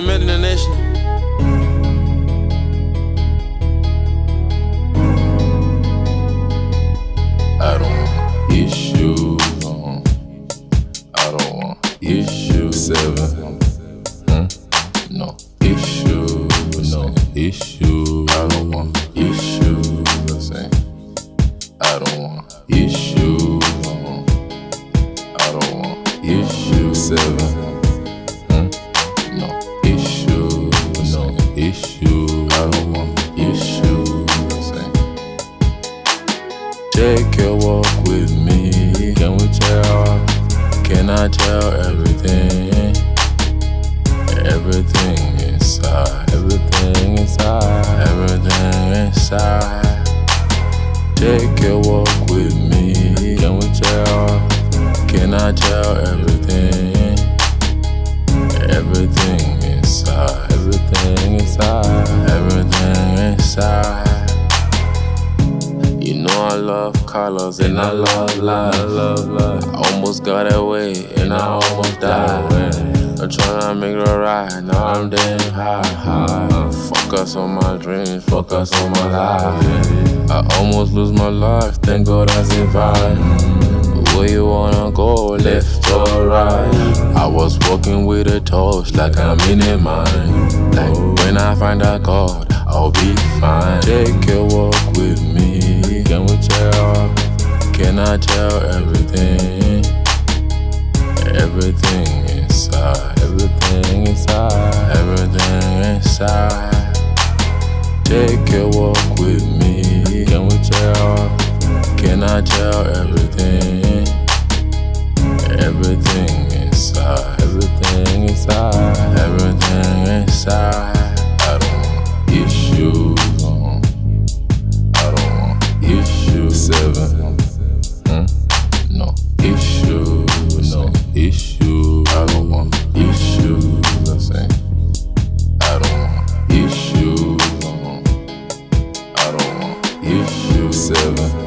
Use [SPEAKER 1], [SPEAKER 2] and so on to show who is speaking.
[SPEAKER 1] committed the nation.
[SPEAKER 2] I don't want issues. I don't want issues. 7. No issues. No issues. I don't want issues. I don't want issues. I don't want issues. 7. No issues. No issues. I don't want issues. Take a walk with me. Can we tell? Can I tell everything? Everything inside. Everything inside. Everything inside. Take a walk with me. Can we tell? Can I tell everything? Everything inside. Everything inside. Everything inside. You know I love colors and I love life. I almost got away and I almost died. I'm tryna make it right, now I'm damn high. Focus on my dreams, focus on my life. I almost lose my life, thank God I survived. Where you wanna go, left or right? I was walking with a torch like I'm in a mine. Like when I find a God, I'll be fine. Take a walk with me, can we tell? Can I tell everything? Everything inside, everything inside, everything inside. Take a walk with me, can we tell? Can I tell everything? Everything inside, everything inside, everything inside. I don't want issues. I don't want issues. 7. No issues. No issues. I don't want issues. I don't want issues. I don't want issues. 7.